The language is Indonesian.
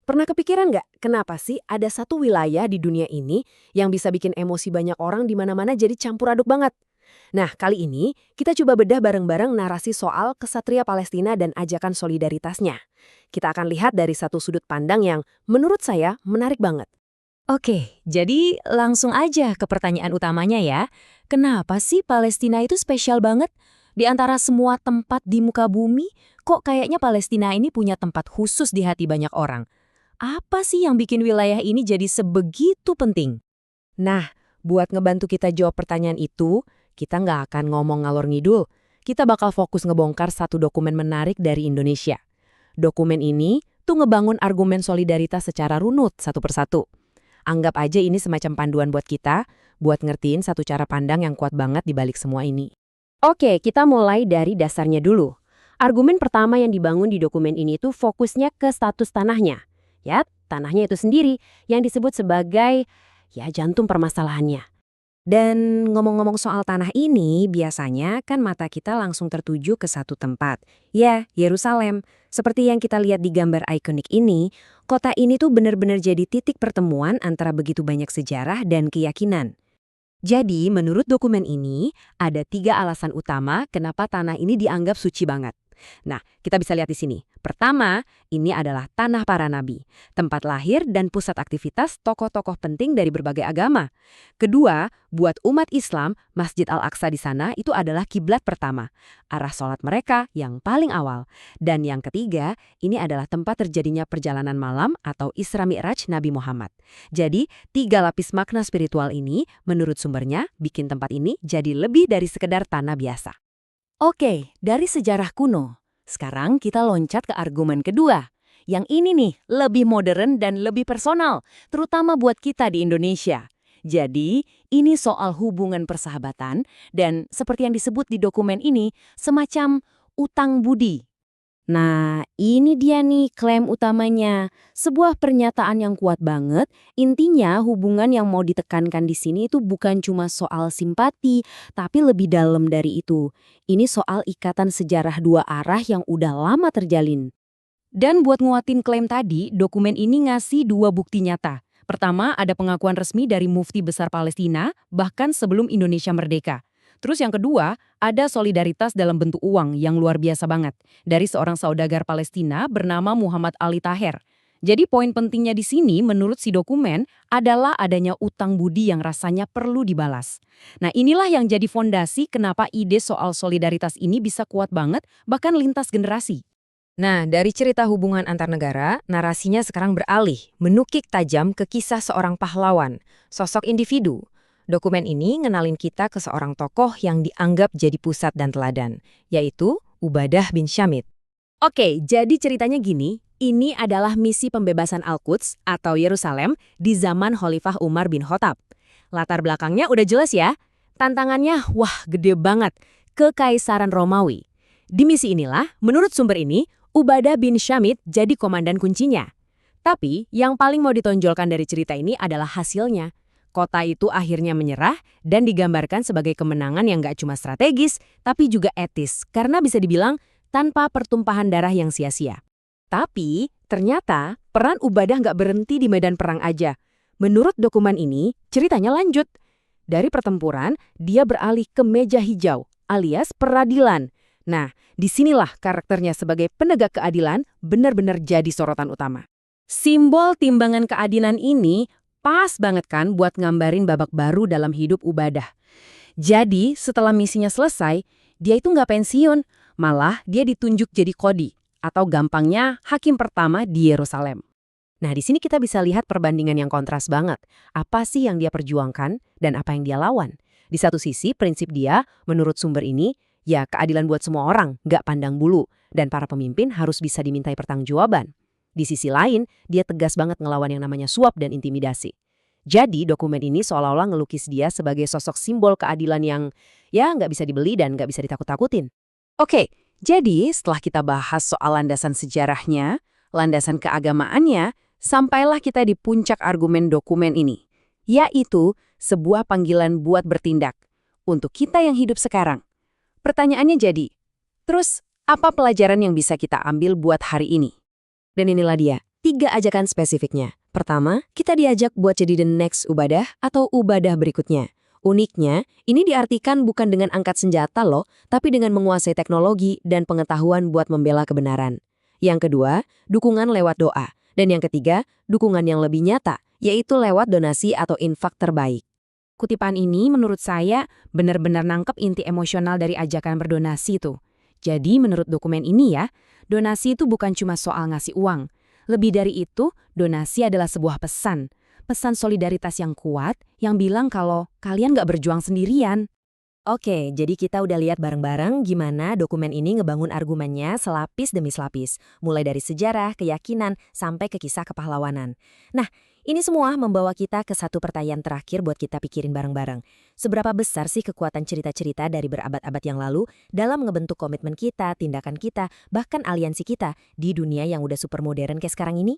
Pernah kepikiran nggak, kenapa sih ada satu wilayah di dunia ini yang bisa bikin emosi banyak orang di mana-mana jadi campur aduk banget? Nah, kali ini kita coba bedah bareng-bareng narasi soal kesatria Palestina dan ajakan solidaritasnya. Kita akan lihat dari satu sudut pandang yang menurut saya menarik banget. Oke, jadi langsung aja ke pertanyaan utamanya ya. Kenapa sih Palestina itu spesial banget? Di antara semua tempat di muka bumi, kok kayaknya Palestina ini punya tempat khusus di hati banyak orang? Apa sih yang bikin wilayah ini jadi sebegitu penting? Nah, buat ngebantu kita jawab pertanyaan itu, kita nggak akan ngomong ngalor ngidul. Kita bakal fokus ngebongkar satu dokumen menarik dari Indonesia. Dokumen ini tuh ngebangun argumen solidaritas secara runut satu persatu. Anggap aja ini semacam panduan buat kita, buat ngertiin satu cara pandang yang kuat banget di balik semua ini. Oke, kita mulai dari dasarnya dulu. Argumen pertama yang dibangun di dokumen ini tuh fokusnya ke status tanahnya. Ya, tanahnya itu sendiri yang disebut sebagai jantung permasalahannya. Dan ngomong-ngomong soal tanah ini, biasanya kan mata kita langsung tertuju ke satu tempat. Ya, Yerusalem. Seperti yang kita lihat di gambar ikonik ini, kota ini tuh benar-benar jadi titik pertemuan antara begitu banyak sejarah dan keyakinan. Jadi, menurut dokumen ini, ada 3 alasan utama kenapa tanah ini dianggap suci banget. Nah, kita bisa lihat di sini. Pertama, ini adalah tanah para nabi, tempat lahir dan pusat aktivitas tokoh-tokoh penting dari berbagai agama. Kedua, buat umat Islam, Masjid Al-Aqsa di sana itu adalah kiblat pertama, arah sholat mereka yang paling awal. Dan yang ketiga, ini adalah tempat terjadinya perjalanan malam atau Isra Mi'raj Nabi Muhammad. Jadi, 3 lapis makna spiritual ini, menurut sumbernya, bikin tempat ini jadi lebih dari sekedar tanah biasa. Oke, dari sejarah kuno. Sekarang kita loncat ke argumen kedua. Yang ini nih, lebih modern dan lebih personal, terutama buat kita di Indonesia. Jadi, ini soal hubungan persahabatan dan seperti yang disebut di dokumen ini, semacam utang budi. Nah, ini dia nih klaim utamanya. Sebuah pernyataan yang kuat banget, intinya hubungan yang mau ditekankan di sini itu bukan cuma soal simpati, tapi lebih dalam dari itu. Ini soal ikatan sejarah dua arah yang udah lama terjalin. Dan buat nguatin klaim tadi, dokumen ini ngasih 2 bukti nyata. Pertama, ada pengakuan resmi dari Mufti Besar Palestina, bahkan sebelum Indonesia merdeka. Terus yang kedua, ada solidaritas dalam bentuk uang yang luar biasa banget dari seorang saudagar Palestina bernama Muhammad Ali Taher. Jadi poin pentingnya di sini menurut si dokumen adalah adanya utang budi yang rasanya perlu dibalas. Nah, inilah yang jadi fondasi kenapa ide soal solidaritas ini bisa kuat banget bahkan lintas generasi. Nah, dari cerita hubungan antar negara, narasinya sekarang beralih, menukik tajam ke kisah seorang pahlawan, sosok individu. Dokumen ini ngenalin kita ke seorang tokoh yang dianggap jadi pusat dan teladan, yaitu Ubadah bin Syamit. Oke, jadi ceritanya gini, ini adalah misi pembebasan Al-Quds atau Yerusalem di zaman Khalifah Umar bin Khattab. Latar belakangnya udah jelas ya, tantangannya wah gede banget, Kekaisaran Romawi. Di misi inilah, menurut sumber ini, Ubadah bin Syamit jadi komandan kuncinya. Tapi yang paling mau ditonjolkan dari cerita ini adalah hasilnya. Kota itu akhirnya menyerah dan digambarkan sebagai kemenangan yang gak cuma strategis, tapi juga etis, karena bisa dibilang tanpa pertumpahan darah yang sia-sia. Tapi, ternyata peran Ubadah gak berhenti di medan perang aja. Menurut dokumen ini, ceritanya lanjut. Dari pertempuran, dia beralih ke meja hijau, alias peradilan. Nah, disinilah karakternya sebagai penegak keadilan benar-benar jadi sorotan utama. Simbol timbangan keadilan ini pas banget kan buat ngambarin babak baru dalam hidup Ubadah. Jadi, setelah misinya selesai, dia itu nggak pensiun, malah dia ditunjuk jadi qadhi, atau gampangnya hakim pertama di Yerusalem. Nah, di sini kita bisa lihat perbandingan yang kontras banget. Apa sih yang dia perjuangkan dan apa yang dia lawan? Di satu sisi, prinsip dia, menurut sumber ini, ya keadilan buat semua orang, nggak pandang bulu, dan para pemimpin harus bisa dimintai pertanggungjawaban. Di sisi lain, dia tegas banget ngelawan yang namanya suap dan intimidasi. Jadi, dokumen ini seolah-olah ngelukis dia sebagai sosok simbol keadilan yang nggak bisa dibeli dan nggak bisa ditakut-takutin. Oke, jadi setelah kita bahas soal landasan sejarahnya, landasan keagamaannya, sampailah kita di puncak argumen dokumen ini, yaitu sebuah panggilan buat bertindak untuk kita yang hidup sekarang. Pertanyaannya jadi, terus apa pelajaran yang bisa kita ambil buat hari ini? Dan inilah dia, 3 ajakan spesifiknya. Pertama, kita diajak buat jadi the next ubadah atau ubadah berikutnya. Uniknya, ini diartikan bukan dengan angkat senjata loh, tapi dengan menguasai teknologi dan pengetahuan buat membela kebenaran. Yang kedua, dukungan lewat doa. Dan yang ketiga, dukungan yang lebih nyata, yaitu lewat donasi atau infak terbaik. Kutipan ini menurut saya benar-benar nangkep inti emosional dari ajakan berdonasi tuh. Jadi menurut dokumen ini ya, donasi itu bukan cuma soal ngasih uang. Lebih dari itu, donasi adalah sebuah pesan. Pesan solidaritas yang kuat yang bilang kalau kalian nggak berjuang sendirian. Oke, jadi kita udah lihat bareng-bareng gimana dokumen ini ngebangun argumennya selapis demi selapis. Mulai dari sejarah, keyakinan, sampai ke kisah kepahlawanan. Nah, ini semua membawa kita ke satu pertanyaan terakhir buat kita pikirin bareng-bareng. Seberapa besar sih kekuatan cerita-cerita dari berabad-abad yang lalu dalam ngebentuk komitmen kita, tindakan kita, bahkan aliansi kita di dunia yang udah super modern kayak sekarang ini?